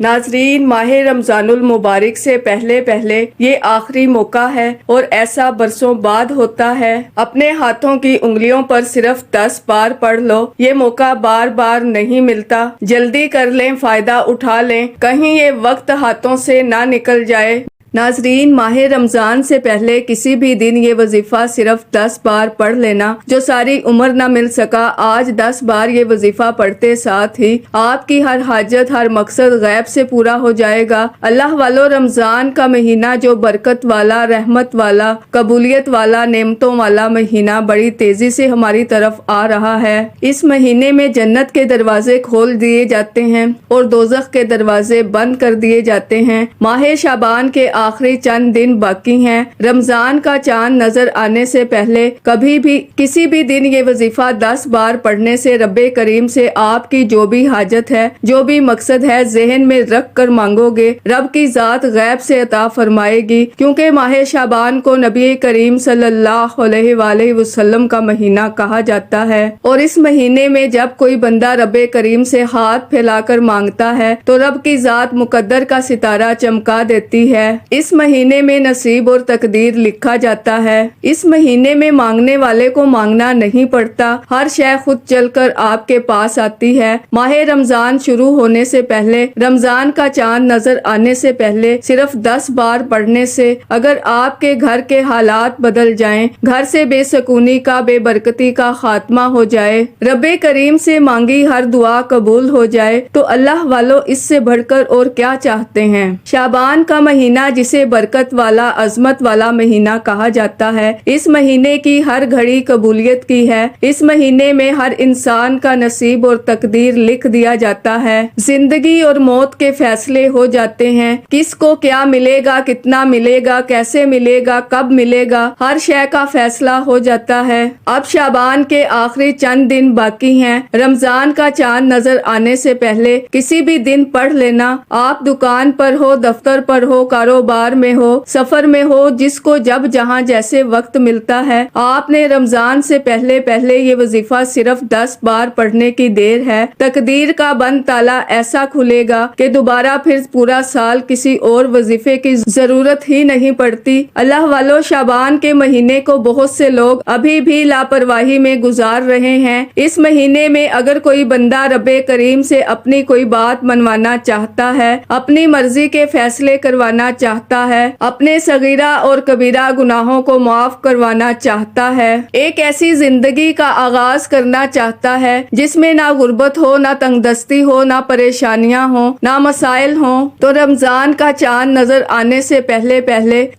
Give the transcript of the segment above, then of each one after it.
ناظرین، ماہ رمضان المبارک سے پہلے یہ آخری موقع ہے اور ایسا برسوں بعد ہوتا ہے۔ اپنے ہاتھوں کی انگلیوں پر صرف 10 بار پڑھ لو، یہ موقع بار بار نہیں ملتا۔ جلدی کر لیں، فائدہ اٹھا لیں، کہیں یہ وقت ہاتھوں سے نہ نکل جائے۔ ناظرین، ماہ رمضان سے پہلے کسی بھی دن یہ وظیفہ صرف 10 بار پڑھ لینا۔ جو ساری عمر نہ مل سکا، آج 10 بار یہ وظیفہ پڑھتے ساتھ ہی آپ کی ہر حاجت، ہر مقصد غیب سے پورا ہو جائے گا۔ اللہ والو، رمضان کا مہینہ جو برکت والا، رحمت والا، قبولیت والا، نعمتوں والا مہینہ بڑی تیزی سے ہماری طرف آ رہا ہے۔ اس مہینے میں جنت کے دروازے کھول دیے جاتے ہیں اور دوزخ کے دروازے بند کر دیے جاتے ہیں۔ ماہ شعبان کے آخری چند دن باقی ہیں۔ رمضان کا چاند نظر آنے سے پہلے کبھی بھی کسی بھی دن یہ وظیفہ 10 بار پڑھنے سے رب کریم سے آپ کی جو بھی حاجت ہے، جو بھی مقصد ہے، ذہن میں رکھ کر مانگو گے، رب کی ذات غیب سے عطا فرمائے گی۔ کیونکہ ماہ شعبان کو نبی کریم صلی اللہ علیہ وآلہ وسلم کا مہینہ کہا جاتا ہے، اور اس مہینے میں جب کوئی بندہ رب کریم سے ہاتھ پھیلا کر مانگتا ہے تو رب کی ذات مقدر کا ستارہ چمکا دیتی ہے۔ اس مہینے میں نصیب اور تقدیر لکھا جاتا ہے۔ اس مہینے میں مانگنے والے کو مانگنا نہیں پڑتا، ہر شے خود چل کر آپ کے پاس آتی ہے۔ ماہ رمضان شروع ہونے سے پہلے، رمضان کا چاند نظر آنے سے پہلے صرف 10 بار پڑھنے سے اگر آپ کے گھر کے حالات بدل جائیں، گھر سے بے سکونی کا، بے برکتی کا خاتمہ ہو جائے، رب کریم سے مانگی ہر دعا قبول ہو جائے، تو اللہ والو اس سے بڑھ کر اور کیا چاہتے ہیں۔ شعبان کا مہینہ جسے برکت والا، عظمت والا مہینہ کہا جاتا ہے، اس مہینے کی ہر گھڑی قبولیت کی ہے۔ اس مہینے میں ہر انسان کا نصیب اور تقدیر لکھ دیا جاتا ہے۔ زندگی اور موت کے فیصلے ہو جاتے ہیں، کس کو کیا ملے گا، کتنا ملے گا، کیسے ملے گا، کب ملے گا، ہر شے کا فیصلہ ہو جاتا ہے۔ اب شعبان کے آخری چند دن باقی ہیں۔ رمضان کا چاند نظر آنے سے پہلے کسی بھی دن پڑھ لینا۔ آپ دکان پر ہو، دفتر پر ہو، کاروبار میں ہو، سفر میں ہو، جس کو جب جہاں جیسے وقت ملتا ہے، آپ نے رمضان سے پہلے یہ وظیفہ صرف 10 بار پڑھنے کی دیر ہے۔ تقدیر کا بند تالا ایسا کھلے گا کہ دوبارہ پھر پورا سال کسی اور وظیفے کی ضرورت ہی نہیں پڑتی۔ اللہ والو، شعبان کے مہینے کو بہت سے لوگ ابھی بھی لاپرواہی میں گزار رہے ہیں۔ اس مہینے میں اگر کوئی بندہ رب کریم سے اپنی کوئی بات منوانا چاہتا ہے، اپنی مرضی کے فیصلے کروانا چاہتا ہے، اپنے صغیرہ اور کبیرہ گناہوں کو معاف کروانا چاہتا ہے، ایک ایسی زندگی کا آغاز کرنا چاہتا ہے جس میں نہ غربت ہو، نہ تنگ دستی ہو، نہ پریشانیاں ہوں، نہ مسائل ہوں، تو رمضان کا چاند نظر آنے سے پہلے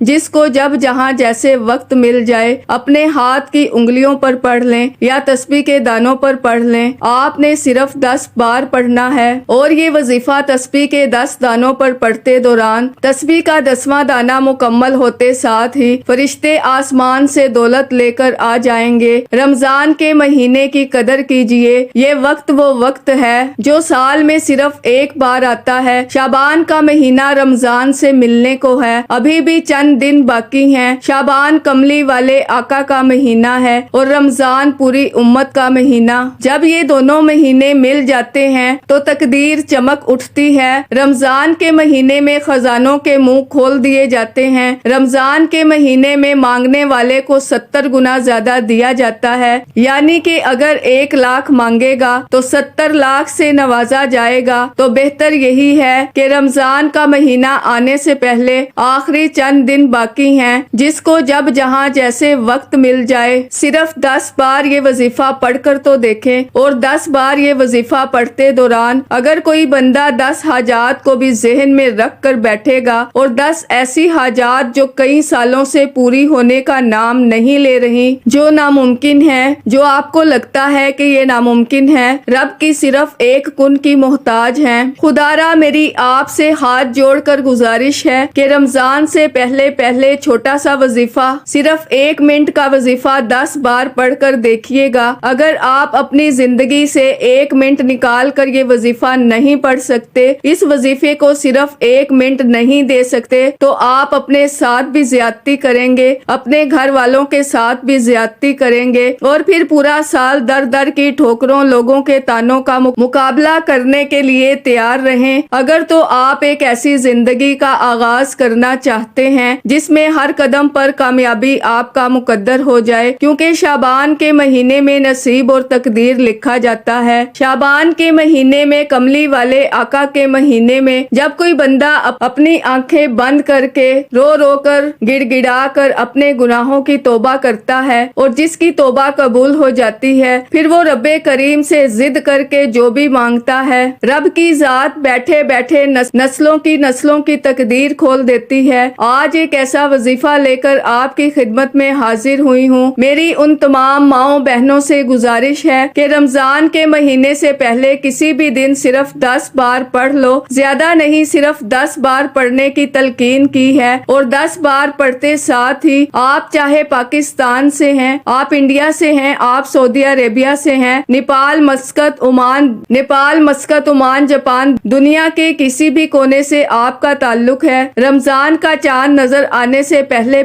جس کو جب جہاں جیسے وقت مل جائے، اپنے ہاتھ کی انگلیوں پر پڑھ لیں یا تسبیح کے دانوں پر پڑھ لیں۔ آپ نے صرف 10 بار پڑھنا ہے، اور یہ وظیفہ تسبیح کے 10 دانوں پر پڑھتے دوران تسبیح کا 10واں دانہ مکمل ہوتے ساتھ ہی فرشتے آسمان سے دولت لے کر آ جائیں گے۔ رمضان کے مہینے کی قدر کیجئے، یہ وقت وہ وقت ہے جو سال میں صرف ایک بار آتا ہے۔ شعبان کا مہینہ رمضان سے ملنے کو ہے، ابھی بھی چند دن باقی ہیں۔ شعبان کملی والے آقا کا مہینہ ہے اور رمضان پوری امت کا مہینہ۔ جب یہ دونوں مہینے مل جاتے ہیں تو تقدیر چمک اٹھتی ہے۔ رمضان کے مہینے میں خزانوں کے منہ کھول دیے جاتے ہیں۔ رمضان کے مہینے میں مانگنے والے کو 70 گنا زیادہ دیا جاتا ہے، یعنی کہ اگر 1 لاکھ مانگے گا تو 70 لاکھ سے نوازا جائے گا۔ تو بہتر یہی ہے کہ رمضان کا مہینہ آنے سے پہلے آخری چند دن باقی ہیں، جس کو جب جہاں جیسے وقت مل جائے، صرف 10 بار یہ وظیفہ پڑھ کر تو دیکھیں، اور 10 بار یہ وظیفہ پڑھتے دوران اگر کوئی بندہ 10 حاجات کو بھی ذہن میں رکھ کر بیٹھے گا، اور 10 ایسی حاجات جو کئی سالوں سے پوری ہونے کا نام نہیں لے رہی، جو ناممکن ہے، جو آپ کو لگتا ہے کہ یہ ناممکن ہے، رب کی صرف ایک کن کی محتاج ہیں۔ خدارا، میری آپ سے ہاتھ جوڑ کر گزارش ہے کہ رمضان سے پہلے چھوٹا سا وظیفہ، صرف 1 منٹ کا وظیفہ 10 بار پڑھ کر دیکھیے گا۔ اگر آپ اپنی زندگی سے 1 منٹ نکال کر یہ وظیفہ نہیں پڑھ سکتے، اس وظیفے کو صرف 1 منٹ نہیں دے سکتے، کرتے تو آپ اپنے ساتھ بھی زیادتی کریں گے، اپنے گھر والوں کے ساتھ بھی زیادتی کریں گے، اور پھر پورا سال در در کی ٹھوکروں، لوگوں کے تانوں کا مقابلہ کرنے کے لیے تیار رہیں۔ اگر تو آپ ایک ایسی زندگی کا آغاز کرنا چاہتے ہیں جس میں ہر قدم پر کامیابی آپ کا مقدر ہو جائے، کیونکہ شعبان کے مہینے میں نصیب اور تقدیر لکھا جاتا ہے۔ شعبان کے مہینے میں، کملی والے آقا کے مہینے میں، جب کوئی بندہ اپنی آنکھیں بند کر کے رو رو کر، گڑ گڑا کر اپنے گناہوں کی توبہ کرتا ہے اور جس کی توبہ قبول ہو جاتی ہے، پھر وہ رب کریم سے ضد کر کے جو بھی مانگتا ہے، رب کی ذات بیٹھے بیٹھے نسلوں کی تقدیر کھول دیتی ہے۔ آج ایک ایسا وظیفہ لے کر آپ کی خدمت میں حاضر ہوئی ہوں۔ میری ان تمام ماؤں بہنوں سے گزارش ہے کہ رمضان کے مہینے سے پہلے کسی بھی دن صرف 10 بار پڑھ لو، زیادہ نہیں، صرف 10 بار پڑھنے کی تلقین کی ہے، اور 10 بار پڑھتے ساتھ ہی آپ چاہے پاکستان سے ہیں، آپ انڈیا سے ہیں، آپ سعودی عربیہ سے ہیں، نیپال، مسقط، عمان، جاپان، دنیا کے کسی بھی کونے سے آپ کا تعلق ہے، رمضان کا چاند نظر آنے سے پہلے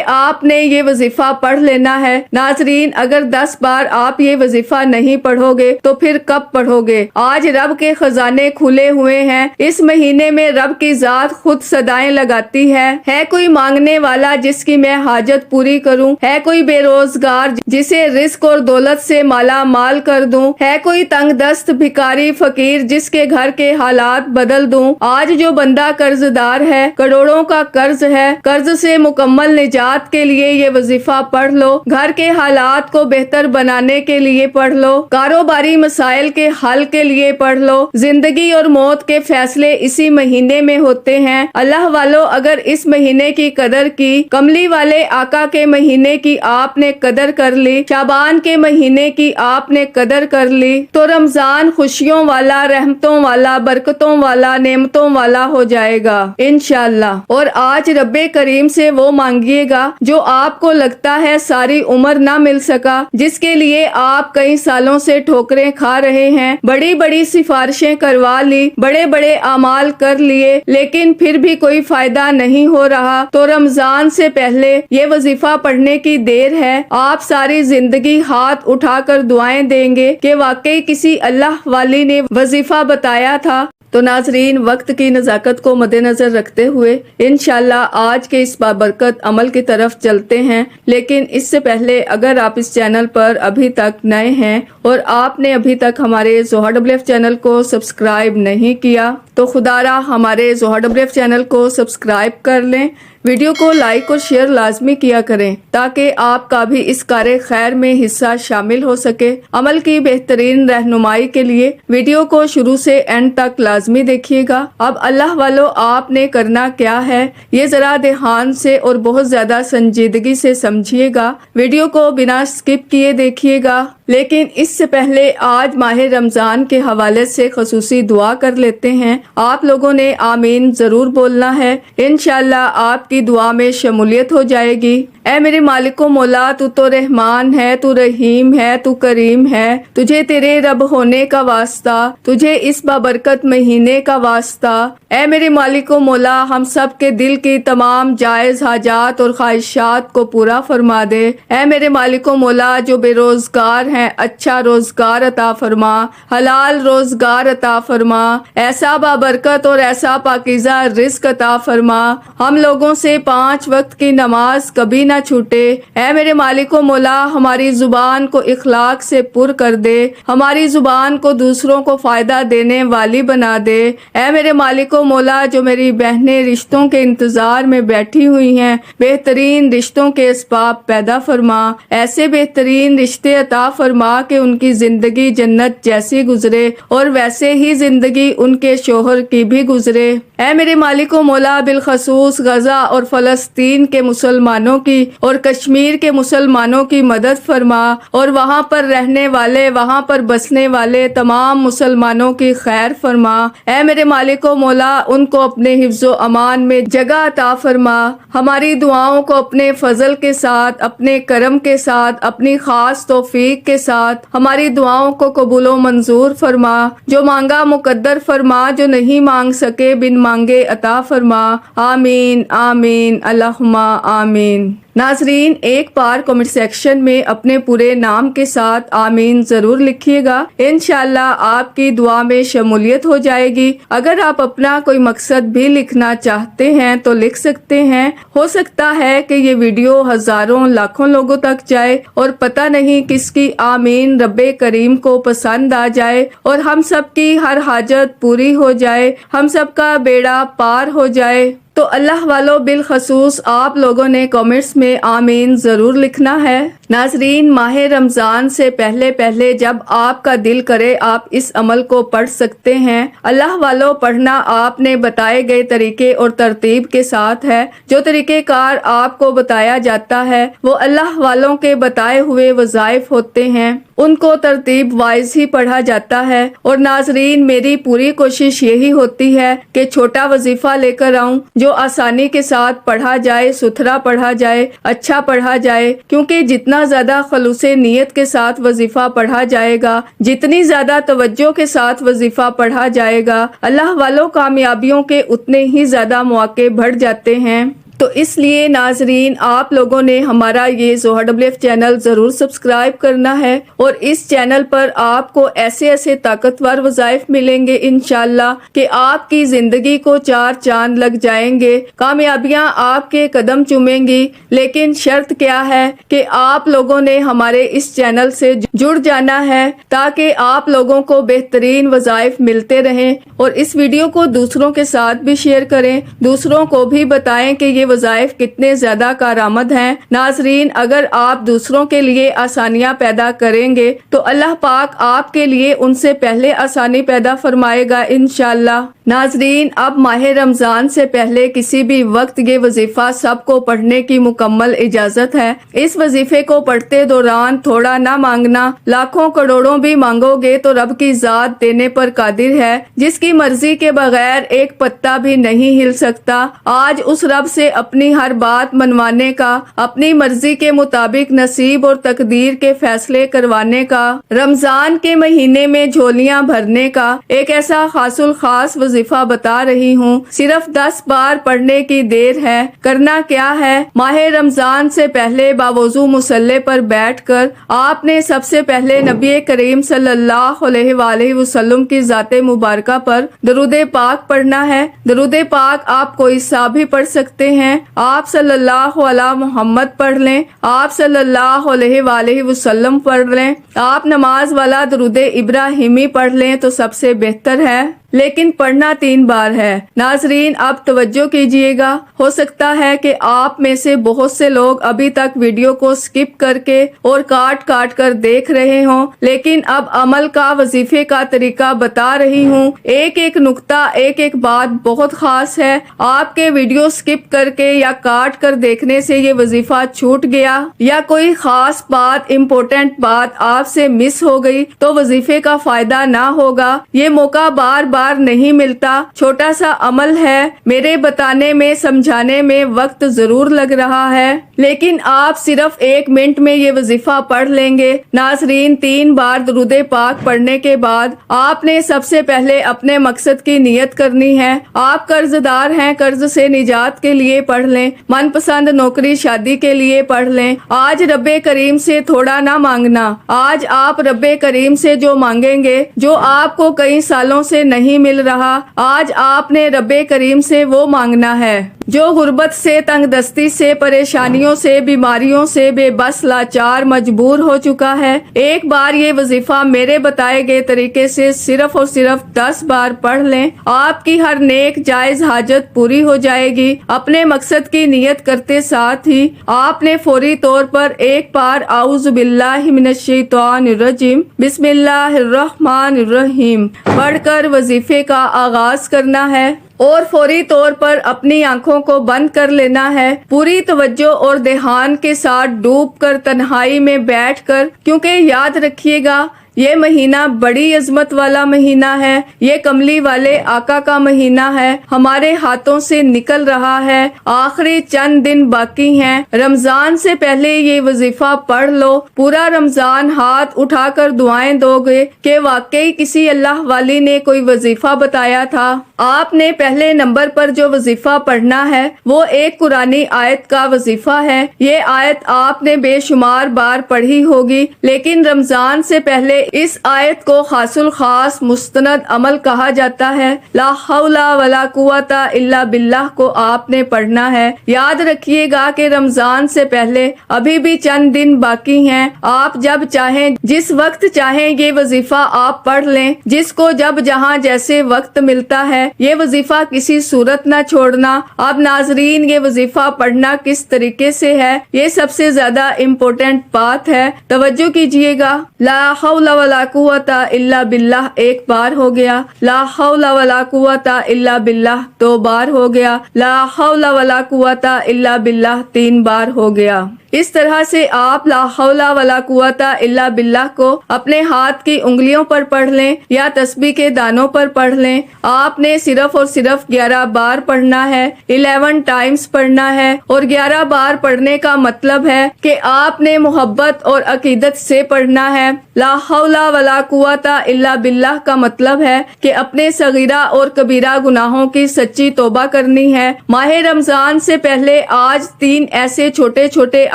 آپ نے یہ وظیفہ پڑھ لینا ہے۔ ناظرین، اگر 10 بار آپ یہ وظیفہ نہیں پڑھو گے تو پھر کب پڑھو گے؟ آج رب کے خزانے کھلے ہوئے ہیں۔ اس مہینے میں رب کی ذات خود صدائیں لگاتی ہے کوئی مانگنے والا جس کی میں حاجت پوری کروں، ہے کوئی بے روزگار جسے رزق اور دولت سے مالا مال کر دوں، ہے کوئی تنگ دست بھکاری فقیر جس کے گھر کے حالات بدل دوں۔ آج جو بندہ قرض دار ہے، کروڑوں کا قرض ہے، قرض سے مکمل نجات کے لیے یہ وظیفہ پڑھ لو، گھر کے حالات کو بہتر بنانے کے لیے پڑھ لو، کاروباری مسائل کے حل کے لیے پڑھ لو۔ زندگی اور موت کے فیصلے اسی مہینے میں ہوتے ہیں۔ اللہ والو، اگر اس مہینے کی قدر کی، کملی والے آقا کے مہینے کی آپ نے قدر کر لی، شعبان کے مہینے کی آپ نے قدر کر لی، تو رمضان خوشیوں والا، رحمتوں والا، برکتوں والا، نعمتوں والا ہو جائے گا انشاءاللہ۔ اور آج رب کریم سے وہ مانگیے گا جو آپ کو لگتا ہے ساری عمر نہ مل سکا، جس کے لیے آپ کئی سالوں سے ٹھوکریں کھا رہے ہیں، بڑی بڑی سفارشیں کروا لی، بڑے بڑے اعمال کر لیے، لیکن پھر بھی کوئی فائدہ نہیں ہو رہا، تو رمضان سے پہلے یہ وظیفہ پڑھنے کی دیر ہے۔ آپ ساری زندگی ہاتھ اٹھا کر دعائیں دیں گے کہ واقعی کسی اللہ والی نے وظیفہ بتایا تھا۔ تو ناظرین، وقت کی نزاکت کو مد نظر رکھتے ہوئے انشاءاللہ آج کے اس بابرکت عمل کی طرف چلتے ہیں، لیکن اس سے پہلے اگر آپ اس چینل پر ابھی تک نئے ہیں اور آپ نے ابھی تک ہمارے زوہا WF چینل کو سبسکرائب نہیں کیا تو خدا را ہمارے زوہا WF چینل کو سبسکرائب کر لیں، ویڈیو کو لائک اور شیئر لازمی کیا کریں تاکہ آپ کا بھی اس کار خیر میں حصہ شامل ہو سکے۔ عمل کی بہترین رہنمائی کے لیے ویڈیو کو شروع سے اینڈ تک لازمی دیکھیے گا۔ اب اللہ والو، آپ نے کرنا کیا ہے، یہ ذرا دھیان سے اور بہت زیادہ سنجیدگی سے سمجھیے گا، ویڈیو کو بنا سکپ کیے دیکھیے گا۔ لیکن اس سے پہلے آج ماہ رمضان کے حوالے سے خصوصی دعا کر لیتے ہیں۔ آپ لوگوں نے آمین ضرور بولنا ہے، انشاءاللہ آپ کی دعا میں شمولیت ہو جائے گی۔ اے میرے مالک و مولا، تو تو رحمان ہے، تو رحیم ہے، تو کریم ہے، تجھے تیرے رب ہونے کا واسطہ، تجھے اس بابرکت مہینے کا واسطہ۔ اے میرے مالک و مولا، ہم سب کے دل کی تمام جائز حاجات اور خواہشات کو پورا فرما دے۔ اے میرے مالک و مولا، جو بے روزگار ہیں، اچھا روزگار عطا فرما، حلال روزگار عطا فرما، ایسا بابرکت اور ایسا پاکیزہ رزق عطا فرما، ہم لوگوں سے 5 وقت کی نماز کبھی نہ چھوٹے۔ اے میرے مالک و مولا، ہماری زبان کو اخلاق سے پر کر دے، ہماری زبان کو دوسروں کو فائدہ دینے والی بنا دے۔ اے میرے مالک و مولا، جو میری بہنیں رشتوں کے انتظار میں بیٹھی ہوئی ہیں، بہترین رشتوں کے اسباب پیدا فرما، ایسے بہترین رشتے عطا فرما کہ ان کی زندگی جنت جیسی گزرے اور ویسے ہی زندگی ان کے شوہر کی بھی گزرے۔ اے میرے مالک و مولا، بالخصوص غزہ اور فلسطین کے مسلمانوں کی اور کشمیر کے مسلمانوں کی مدد فرما اور وہاں پر رہنے والے وہاں پر بسنے والے تمام مسلمانوں کی خیر فرما۔ اے میرے مالک و مولا ان کو اپنے حفظ و امان میں جگہ عطا فرما۔ ہماری دعاؤں کو اپنے فضل کے ساتھ، اپنے کرم کے ساتھ، اپنی خاص توفیق کے ساتھ ہماری دعاؤں کو قبول و منظور فرما۔ جو مانگا مقدر فرما، جو نہیں مانگ سکے بن مانگے عطا فرما۔ آمین آمین اللہم آمین۔ ناظرین ایک بار کمنٹ سیکشن میں اپنے پورے نام کے ساتھ آمین ضرور لکھیے گا، انشاءاللہ آپ کی دعا میں شمولیت ہو جائے گی۔ اگر آپ اپنا کوئی مقصد بھی لکھنا چاہتے ہیں تو لکھ سکتے ہیں، ہو سکتا ہے کہ یہ ویڈیو ہزاروں لاکھوں لوگوں تک جائے اور پتہ نہیں کس کی آمین رب کریم کو پسند آ جائے اور ہم سب کی ہر حاجت پوری ہو جائے، ہم سب کا بیڑا پار ہو جائے۔ تو اللہ والو بالخصوص آپ لوگوں نے کامنٹس میں آمین ضرور لکھنا ہے۔ ناظرین ماہ رمضان سے پہلے جب آپ کا دل کرے آپ اس عمل کو پڑھ سکتے ہیں۔ اللہ والو پڑھنا آپ نے بتائے گئے طریقے اور ترتیب کے ساتھ ہے۔ جو طریقہ کار آپ کو بتایا جاتا ہے وہ اللہ والوں کے بتائے ہوئے وظائف ہوتے ہیں، ان کو ترتیب وائز ہی پڑھا جاتا ہے۔ اور ناظرین میری پوری کوشش یہی ہوتی ہے کہ چھوٹا وظیفہ لے کر آؤں جو آسانی کے ساتھ پڑھا جائے، ستھرا پڑھا جائے، اچھا پڑھا جائے، کیونکہ جتنا زیادہ خلوص نیت کے ساتھ وظیفہ پڑھا جائے گا، جتنی زیادہ توجہ کے ساتھ وظیفہ پڑھا جائے گا، اللہ والوں کامیابیوں کے اتنے ہی زیادہ مواقع بڑھ جاتے ہیں۔ تو اس لیے ناظرین آپ لوگوں نے ہمارا یہ ZoHerWF چینل ضرور سبسکرائب کرنا ہے، اور اس چینل پر آپ کو ایسے طاقتور وظائف ملیں گے انشاءاللہ کہ آپ کی زندگی کو چار چاند لگ جائیں گے، کامیابیاں آپ کے قدم چومیں گی۔ لیکن شرط کیا ہے کہ آپ لوگوں نے ہمارے اس چینل سے جڑ جانا ہے تاکہ آپ لوگوں کو بہترین وظائف ملتے رہیں، اور اس ویڈیو کو دوسروں کے ساتھ بھی شیئر کریں، دوسروں کو بھی بتائیں کہ یہ وظائف کتنے زیادہ کارآمد ہیں۔ ناظرین اگر آپ دوسروں کے لیے آسانیاں پیدا کریں گے تو اللہ پاک آپ کے لیے ان سے پہلے آسانی پیدا فرمائے گا انشاءاللہ۔ ناظرین اب ماہ رمضان سے پہلے کسی بھی وقت یہ وظیفہ سب کو پڑھنے کی مکمل اجازت ہے۔ اس وظیفے کو پڑھتے دوران تھوڑا نہ مانگنا، لاکھوں کروڑوں بھی مانگو گے تو رب کی ذات دینے پر قادر ہے، جس کی مرضی کے بغیر ایک پتا بھی نہیں ہل سکتا۔ آج اس رب سے اپنی ہر بات منوانے کا، اپنی مرضی کے مطابق نصیب اور تقدیر کے فیصلے کروانے کا، رمضان کے مہینے میں جھولیاں بھرنے کا ایک ایسا خاص الخاص وظیفہ بتا رہی ہوں۔ صرف 10 بار پڑھنے کی دیر ہے۔ کرنا کیا ہے؟ ماہ رمضان سے پہلے باوضو مصلی پر بیٹھ کر آپ نے سب سے پہلے نبی کریم صلی اللہ علیہ وآلہ وسلم کی ذات مبارکہ پر درود پاک پڑھنا ہے۔ درود پاک آپ کوئی سا بھی پڑھ سکتے ہیں۔ آپ صلی اللہ علیہ محمد پڑھ لیں، آپ صلی اللہ علیہ وآلہ وسلم پڑھ لیں، آپ نماز والا درود ابراہیمی پڑھ لیں تو سب سے بہتر ہے، لیکن پڑھنا 3 بار ہے۔ ناظرین اب توجہ کیجئے گا، ہو سکتا ہے کہ آپ میں سے بہت سے لوگ ابھی تک ویڈیو کو سکپ کر کے اور کاٹ کر دیکھ رہے ہوں، لیکن اب عمل کا وظیفے کا طریقہ بتا رہی ہوں۔ ایک نقطہ ایک بات بہت خاص ہے۔ آپ کے ویڈیو سکپ کر کے یا کاٹ کر دیکھنے سے یہ وظیفہ چھوٹ گیا یا کوئی خاص بات امپورٹنٹ بات آپ سے مس ہو گئی تو وظیفے کا فائدہ نہ ہوگا۔ یہ موقع بار نہیں ملتا۔ چھوٹا سا عمل ہے، میرے بتانے میں سمجھانے میں وقت ضرور لگ رہا ہے، لیکن آپ صرف 1 منٹ میں یہ وظیفہ پڑھ لیں گے۔ ناظرین 3 بار درود پاک پڑھنے کے بعد آپ نے سب سے پہلے اپنے مقصد کی نیت کرنی ہے۔ آپ قرض دار ہیں، قرض سے نجات کے لیے پڑھ لیں، من پسند نوکری شادی کے لیے پڑھ لیں۔ آج رب کریم سے تھوڑا نہ مانگنا، آج آپ رب کریم سے جو مانگیں گے، جو آپ کو کئی سالوں سے نہیں مل رہا، آج آپ نے رب کریم سے وہ مانگنا ہے جو غربت سے، تنگ دستی سے، پریشانیوں سے، بیماریوں سے بے بس لاچار مجبور ہو چکا ہے۔ ایک بار یہ وظیفہ میرے بتائے گئے طریقے سے صرف اور صرف 10 بار پڑھ لیں، آپ کی ہر نیک جائز حاجت پوری ہو جائے گی۔ اپنے مقصد کی نیت کرتے ساتھ ہی آپ نے فوری طور پر ایک بار اعوذ باللہ من الشیطان الرجیم بسم اللہ الرحمن الرحیم پڑھ کر وظیفے کا آغاز کرنا ہے۔ اور فوری طور پر اپنی آنکھوں کو بند کر لینا ہے، پوری توجہ اور دھیان کے ساتھ ڈوب کر تنہائی میں بیٹھ کر، کیونکہ یاد رکھیے گا یہ مہینہ بڑی عظمت والا مہینہ ہے، یہ کملی والے آقا کا مہینہ ہے، ہمارے ہاتھوں سے نکل رہا ہے، آخری چند دن باقی ہیں۔ رمضان سے پہلے یہ وظیفہ پڑھ لو، پورا رمضان ہاتھ اٹھا کر دعائیں دو گے کہ واقعی کسی اللہ والی نے کوئی وظیفہ بتایا تھا۔ آپ نے پہلے نمبر پر جو وظیفہ پڑھنا ہے وہ ایک قرآنی آیت کا وظیفہ ہے۔ یہ آیت آپ نے بے شمار بار پڑھی ہوگی، لیکن رمضان سے پہلے اس آیت کو خاص الخاص مستند عمل کہا جاتا ہے۔ لا حول ولا قوت الا باللہ کو آپ نے پڑھنا ہے۔ یاد رکھیے گا کہ رمضان سے پہلے ابھی بھی چند دن باقی ہیں، آپ جب چاہیں جس وقت چاہیں یہ وظیفہ آپ پڑھ لیں، جس کو جب جہاں جیسے وقت ملتا ہے، یہ وظیفہ کسی صورت نہ چھوڑنا۔ اب ناظرین یہ وظیفہ پڑھنا کس طریقے سے ہے، یہ سب سے زیادہ امپورٹنٹ بات ہے، توجہ کیجئے گا۔ لا حول ولا قوت الا باللہ ایک بار ہو گیا، لا حول ولا قوت الا باللہ 2 بار ہو گیا، لا حول ولا قوت الا باللہ 3 بار ہو گیا۔ اس طرح سے آپ لا حول ولا قوت الا باللہ کو اپنے ہاتھ کی انگلیوں پر پڑھ لیں یا تسبیح کے دانوں پر پڑھ لیں۔ آپ نے صرف اور صرف 11 بار پڑھنا ہے، 11 ٹائمز پڑھنا ہے، اور 11 بار پڑھنے کا مطلب ہے کہ آپ نے محبت اور عقیدت سے پڑھنا ہے۔ لا حول ولا قوت الا باللہ کا مطلب ہے کہ اپنے صغیرہ اور کبیرہ گناہوں کی سچی توبہ کرنی ہے۔ ماہ رمضان سے پہلے آج 3 ایسے چھوٹے چھوٹے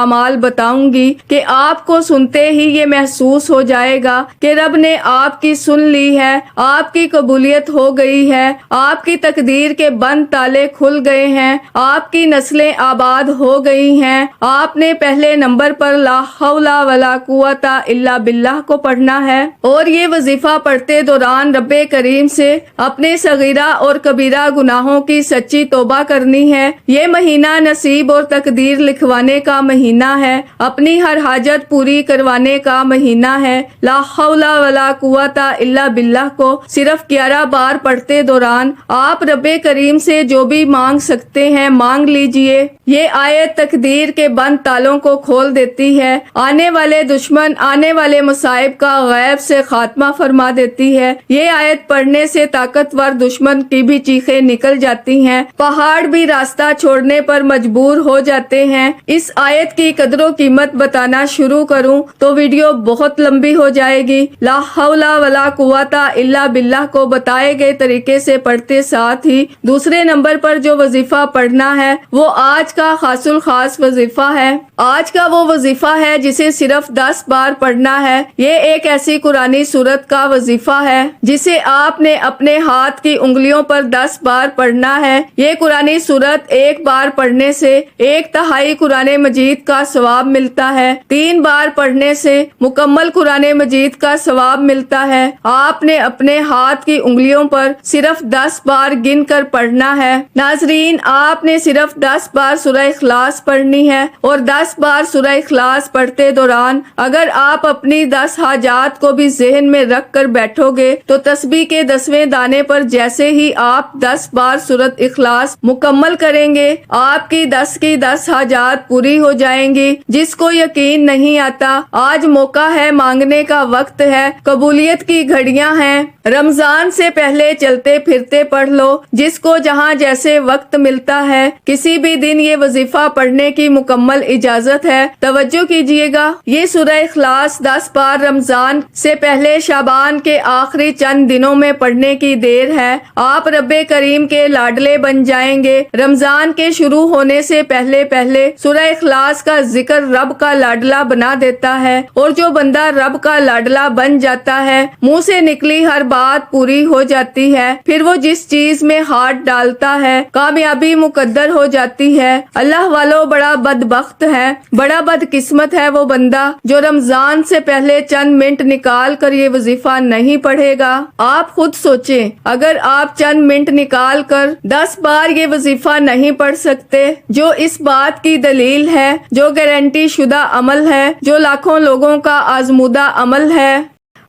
اعمال بتاؤں گی کہ آپ کو سنتے ہی یہ محسوس ہو جائے گا کہ رب نے آپ کی سن لی ہے، آپ کی قبولیت ہو گئی ہے، آپ کی تقدیر کے بند تالے کھل گئے ہیں، آپ کی نسلیں آباد ہو گئی ہیں۔ آپ نے پہلے نمبر پر لا حول ولا قوت الا باللہ کو پڑھنا ہے، اور یہ وظیفہ پڑھتے دوران رب کریم سے اپنے صغیرہ اور کبیرہ گناہوں کی سچی توبہ کرنی ہے۔ یہ مہینہ نصیب اور تقدیر لکھوانے کا مہینہ ہے، اپنی ہر حاجت پوری کروانے کا مہینہ ہے۔ لا حول ولا قوت الا باللہ کو صرف 11 بار پڑھتے دوران آپ رب کریم سے جو بھی مانگ سکتے ہیں مانگ لیجئے۔ یہ آیت تقدیر کے بند تالوں کو کھول دیتی ہے، آنے والے دشمن، آنے والے مصائب کا غیب سے خاتمہ فرما دیتی ہے۔ یہ آیت پڑھنے سے طاقتور دشمن کی بھی چیخیں نکل جاتی ہیں، پہاڑ بھی راستہ چھوڑنے پر مجبور ہو جاتے ہیں۔ اس آیت کی قدر و قیمت بتانا شروع کروں تو ویڈیو بہت لمبی ہو جائے گی۔ لا حول ولا قوت الا باللہ کو بتائے گئے طریقے سے پڑھتے ساتھ ہی دوسرے نمبر پر جو وظیفہ پڑھنا ہے وہ آج کا خاص الخاص وظیفہ ہے۔ آج کا وہ وظیفہ ہے جسے صرف 10 بار پڑھنا ہے۔ یہ ایک ایسی قرآنی سورت کا وظیفہ ہے جسے آپ نے اپنے ہاتھ کی انگلیوں پر 10 بار پڑھنا ہے۔ یہ قرآنی سورت ایک بار پڑھنے سے 1/3 قرآن مجید کا ثواب ملتا ہے، 3 بار پڑھنے سے مکمل قرآن مجید کا ثواب ملتا ہے۔ آپ نے اپنے ہاتھ کی انگلیوں پر صرف 10 بار گن کر پڑھنا ہے۔ ناظرین، آپ نے صرف 10 بار سورہ اخلاص پڑھنی ہے، اور 10 بار سورہ اخلاص پڑھتے دوران اگر آپ اپنی 10 حاجات کو بھی ذہن میں رکھ کر بیٹھو گے تو تسبیح کے 10ویں دانے پر جیسے ہی آپ 10 بار سورۃ اخلاص مکمل کریں گے، آپ کی 10 کی 10 حاجات پوری ہو جائیں گی۔ جس کو یقین نہیں آتا، آج موقع ہے، مانگنے کا وقت ہے، قبولیت کی گھڑیاں ہیں۔ رمضان سے پہلے چلتے پھرتے پڑھ لو، جس کو جہاں جیسے وقت ملتا ہے، کسی بھی دن یہ وظیفہ پڑھنے کی مکمل اجازت ہے۔ توجہ کیجئے گا، یہ سورہ اخلاص 10 بار رمضان سے پہلے شعبان کے آخری چند دنوں میں پڑھنے کی دیر ہے۔ آپ رب کریم کے لاڈلے بن جائیں گے۔ رمضان کے شروع ہونے سے پہلے سورہ اخلاص کا ذکر رب کا لاڈلا بنا دیتا ہے، اور جو بندہ رب کا لاڈلا بن جاتا ہے، منہ سے نکلی ہر بات پوری ہو جاتی ہے، پھر وہ جس چیز میں ہاتھ ڈالتا ہے کامیابی مقدر ہو جاتی ہے۔ اللہ والو، بڑا بدبخت ہے، بڑا بدقسمت ہے وہ بندہ جو رمضان سے پہلے چند منٹ نکال کر یہ وظیفہ نہیں پڑھے گا۔ آپ خود سوچیں، اگر آپ چند منٹ نکال کر 10 بار یہ وظیفہ نہیں پڑھ سکتے، جو اس بات کی دلیل ہے، جو گارنٹی شدہ عمل ہے، جو لاکھوں لوگوں کا آزمودہ عمل ہے۔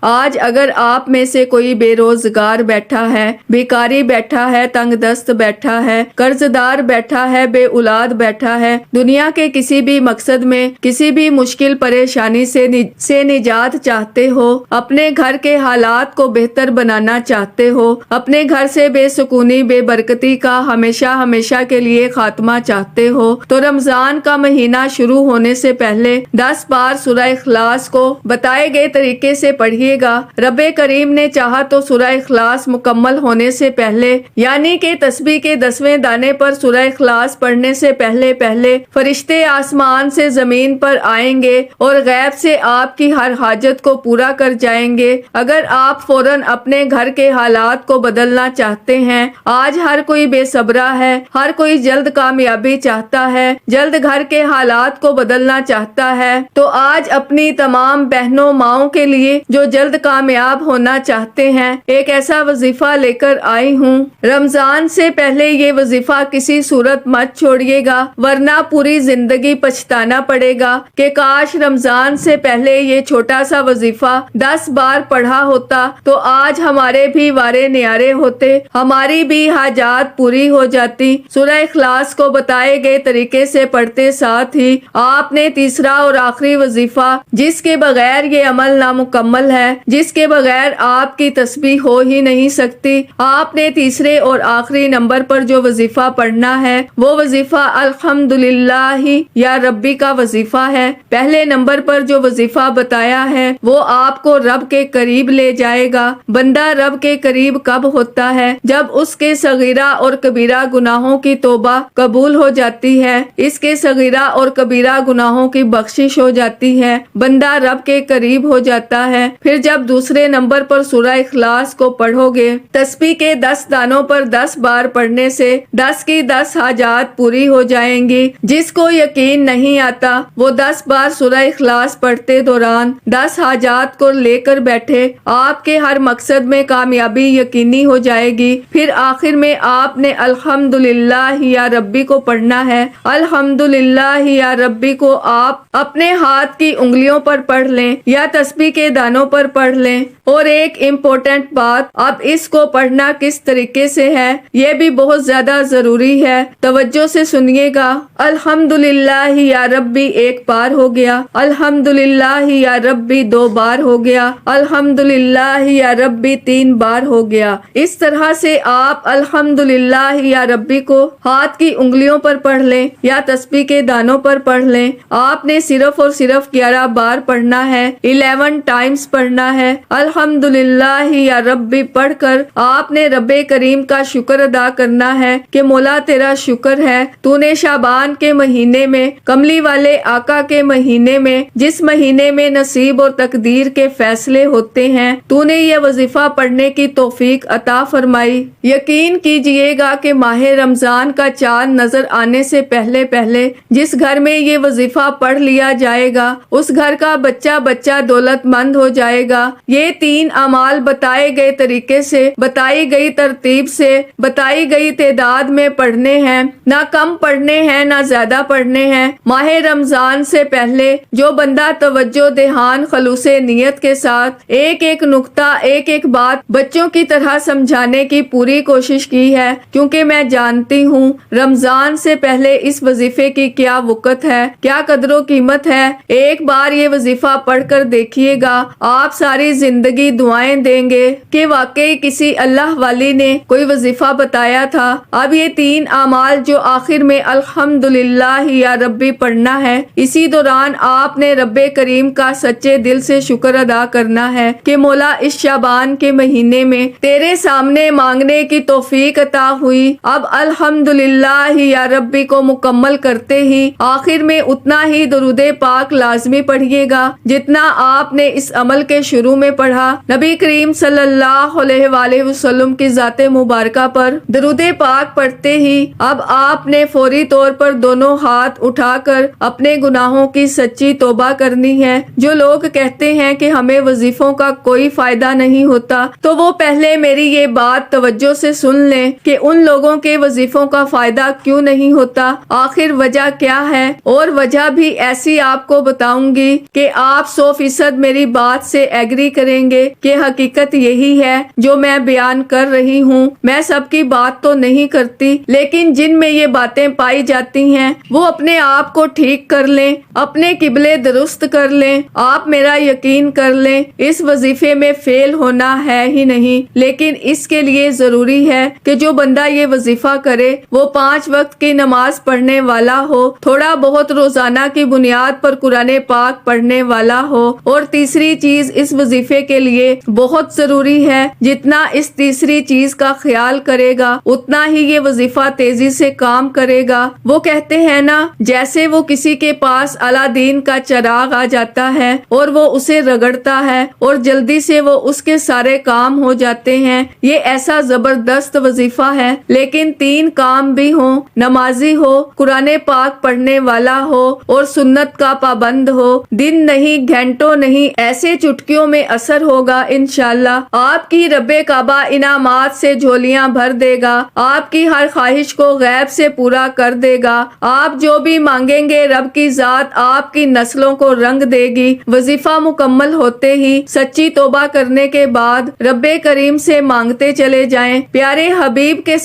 آج اگر آپ میں سے کوئی بے روزگار بیٹھا ہے، بھیکاری بیٹھا ہے، تنگ دست بیٹھا ہے، قرض دار بیٹھا ہے، بے اولاد بیٹھا ہے، دنیا کے کسی بھی مقصد میں کسی بھی مشکل پریشانی سے نجات چاہتے ہو، اپنے گھر کے حالات کو بہتر بنانا چاہتے ہو، اپنے گھر سے بے سکونی بے برکتی کا ہمیشہ ہمیشہ کے لیے خاتمہ چاہتے ہو، تو رمضان کا مہینہ شروع ہونے سے پہلے 10 بار سورہ اخلاص کو بتائے گئے طریقے سے پڑھیے گا۔ رب کریم نے چاہا تو سورہ اخلاص مکمل ہونے سے پہلے، یعنی کہ تسبیح کے 10ویں دانے پر سورہ اخلاص پڑھنے سے پہلے فرشتے آسمان سے زمین پر آئیں گے اور غیب سے آپ کی ہر حاجت کو پورا کر جائیں گے۔ اگر آپ فوراً اپنے گھر کے حالات کو بدلنا چاہتے ہیں، آج ہر کوئی بے صبرا ہے، ہر کوئی جلد کامیابی چاہتا ہے، جلد گھر کے حالات کو بدلنا چاہتا ہے، تو آج اپنی تمام بہنوں ماؤں کے لیے جو جلد کامیاب ہونا چاہتے ہیں ایک ایسا وظیفہ لے کر آئی ہوں۔ رمضان سے پہلے یہ وظیفہ کسی صورت مت چھوڑیے گا، ورنہ پوری زندگی پچھتانا پڑے گا کہ کاش رمضان سے پہلے یہ چھوٹا سا وظیفہ 10 بار پڑھا ہوتا تو آج ہمارے بھی وارے نیارے ہوتے، ہماری بھی حاجات پوری ہو جاتی۔ سورہ اخلاص کو بتائے گئے طریقے سے پڑھتے ساتھ ہی آپ نے تیسرا اور آخری وظیفہ، جس کے بغیر یہ عمل نامکمل ہے، جس کے بغیر آپ کی تسبیح ہو ہی نہیں سکتی، آپ نے تیسرے اور آخری نمبر پر جو وظیفہ پڑھنا ہے وہ وظیفہ الحمدللہ یا ربی کا وظیفہ ہے۔ پہلے نمبر پر جو وظیفہ بتایا ہے وہ آپ کو رب کے قریب لے جائے گا۔ بندہ رب کے قریب کب ہوتا ہے؟ جب اس کے صغیرہ اور کبیرہ گناہوں کی توبہ قبول ہو جاتی ہے، اس کے صغیرہ اور کبیرہ گناہوں کی بخشش ہو جاتی ہے، بندہ رب کے قریب ہو جاتا ہے۔ پھر جب دوسرے نمبر پر سورہ اخلاص کو پڑھو گے، تسبیح کے 10 دانوں پر 10 بار پڑھنے سے 10 کی 10 حاجات پوری ہو جائیں گی۔ جس کو یقین نہیں آتا وہ 10 بار سورہ اخلاص پڑھتے دوران 10 حاجات کو لے کر بیٹھے، آپ کے ہر مقصد میں کامیابی یقینی ہو جائے گی۔ پھر آخر میں آپ نے الحمدللہ یا ربی کو پڑھنا ہے۔ الحمدللہ یا ربی کو آپ اپنے ہاتھ کی انگلیوں پر پڑھ لیں یا تسبیح کے دانوں پر پڑھ لیں۔ اور ایک امپورٹنٹ بات، اب اس کو پڑھنا کس طریقے سے ہے یہ بھی بہت زیادہ ضروری ہے، توجہ سے سنیے گا۔ الحمدللہ یا ربی 1 بار ہو گیا، الحمدللہ یا ربی 2 بار ہو گیا، الحمدللہ یا ربی 3 بار ہو گیا۔ اس طرح سے آپ الحمدللہ یا ربی کو ہاتھ کی انگلیوں پر پڑھ لیں یا تسبیح کے دانوں پر پڑھ لیں۔ آپ نے صرف اور صرف 11 بار پڑھنا ہے، 11 ٹائمز پڑھنا ہے۔ الحمدللہ یا ربی پڑھ کر آپ نے رب کریم کا شکر ادا کرنا ہے کہ مولا تیرا شکر ہے، تو نے شعبان کے مہینے میں، کملی والے آقا کے مہینے میں، جس مہینے میں نصیب اور تقدیر کے فیصلے ہوتے ہیں، تو نے یہ وظیفہ پڑھنے کی توفیق عطا فرمائی۔ یقین کیجئے گا کہ ماہ رمضان کا چاند نظر آنے سے پہلے جس گھر میں یہ وظیفہ پڑھ لیا جائے گا اس گھر کا بچہ دولت مند ہو جائے گا۔ یہ 3 اعمال بتائے گئے طریقے سے، بتائی گئی ترتیب سے، بتائی گئی تعداد میں پڑھنے ہیں، نہ کم پڑھنے ہیں نہ زیادہ پڑھنے ہیں۔ ماہ رمضان سے پہلے جو بندہ توجہ دھیان خلوص نیت کے ساتھ ایک ایک نقطہ ایک ایک بات بچوں کی طرح سمجھانے کی پوری کوشش کی ہے، کیونکہ میں جانتی ہوں رمضان سے پہلے اس وظیفے کی کیا وقت ہے، کیا قدر و قیمت ہے۔ ایک بار یہ وظیفہ پڑھ کر دیکھیے گا، آپ ساری زندگی دعائیں دیں گے کہ واقعی کسی اللہ والی نے کوئی وظیفہ بتایا تھا۔ اب یہ 3 اعمال جو آخر میں الحمدللہ یا ربی پڑھنا ہے، اسی دوران آپ نے رب کریم کا سچے دل سے شکر ادا کرنا ہے کہ مولا اس شعبان کے مہینے میں تیرے سامنے مانگنے کی توفیق عطا ہوئی۔ اب الحمدللہ یا ربی کو مکمل کرتے ہی آخر میں اتنا ہی درود پاک لازمی پڑھیے گا جتنا آپ نے اس عمل کے شروع میں پڑھا۔ نبی کریم صلی اللہ علیہ وآلہ وسلم کی ذات مبارکہ پر درود پاک پڑھتے ہی اب آپ نے فوری طور پر دونوں ہاتھ اٹھا کر اپنے گناہوں کی سچی توبہ کرنی ہے۔ جو لوگ کہتے ہیں کہ ہمیں وظیفوں کا کوئی فائدہ نہیں ہوتا، تو وہ پہلے میری یہ بات توجہ سے سن لیں کہ ان لوگوں کے وظیفوں کا فائدہ کیوں نہیں ہوتا، آخر وجہ کیا ہے، اور وجہ بھی ایسی آپ کو بتاؤں گی کہ آپ 100% میری بات سے ایگری کریں گے کہ حقیقت یہی ہے جو میں بیان کر رہی ہوں. میں سب کی بات تو نہیں کرتی، لیکن جن میں یہ باتیں پائی جاتی ہیں وہ اپنے آپ کو ٹھیک کر لیں، اپنے قبلے درست کر لیں. آپ میرا یقین کر لیں، اس وظیفے میں فیل ہونا ہے ہی نہیں، لیکن اس کے لیے ضروری ہے کہ جو بندہ یہ وظیفہ کرے وہ 5 وقت کی نماز پڑھنے والا ہو، تھوڑا بہت روزانہ کی بنیاد پر قرآن پاک پڑھنے والا ہو. اور تیسری چیز اس وظیفے کے لیے بہت ضروری ہے، جتنا اس تیسری چیز کا خیال کرے گا اتنا ہی یہ وظیفہ تیزی سے کام کرے گا. وہ کہتے ہیں نا، جیسے وہ کسی کے پاس الادین کا چراغ آ جاتا ہے اور وہ اسے رگڑتا ہے اور جلدی سے وہ اس کے سارے کام ہو جاتے ہیں. یہ ایسا زبردست وظیفہ ہے، لیکن 3 کام بھی ہوں، نمازی ہو، قرآن پاک پڑھنے والا ہو اور سنت کا پابند ہو. دن نہیں، گھنٹوں نہیں، ایسے چٹکیوں میں اثر ہوگا انشاءاللہ. آپ کی رب کعبہ انعامات سے جھولیاں بھر دے گا، آپ کی ہر خواہش کو غیب سے پورا کر دے گا. آپ جو بھی مانگیں گے رب کی ذات آپ کی نسلوں کو رنگ دے گی. وظیفہ مکمل ہوتے ہی سچی توبہ کرنے کے بعد رب کریم سے مانگتے چلے جائیں، پیارے حبیب کے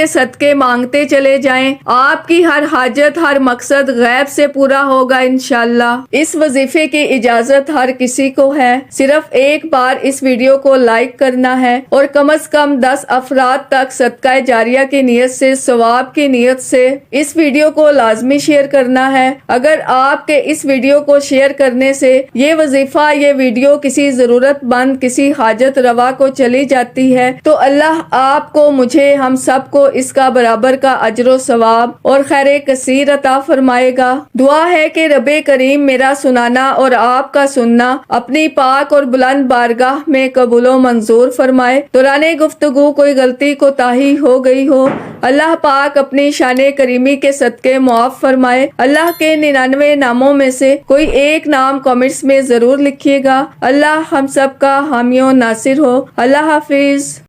صدقے مانگتے چلے جائیں. آپ کی ہر حاجت، ہر مقصد غیب سے پورا ہوگا انشاءاللہ. اس وظیفے کی اجازت ہر کسی کو ہے، صرف ایک بار اس ویڈیو کو لائک کرنا ہے اور کم از کم 10 افراد تک صدقہ جاریہ کی نیت سے، ثواب کی نیت سے اس ویڈیو کو لازمی شیئر کرنا ہے. اگر آپ کے اس ویڈیو کو شیئر کرنے سے یہ وظیفہ، یہ ویڈیو کسی ضرورت مند، کسی حاجت روا کو چلی جاتی ہے تو اللہ آپ کو، مجھے، ہم سب کو اس کا برابر کا اجر و ثواب اور خیر کثیر عطا فرمائے گا. دعا ہے کہ رب کریم میرا سنانا اور آپ کا سننا اپنی پاک اور بلند بارگاہ میں قبول و منظور فرمائے. دوران گفتگو کوئی غلطی کوتاہی ہو گئی ہو، اللہ پاک اپنی شان کریمی کے صدقے معاف فرمائے. اللہ کے 99 ناموں میں سے کوئی ایک نام کامنٹس میں ضرور لکھیے گا. اللہ ہم سب کا حامی و ناصر ہو. اللہ حافظ.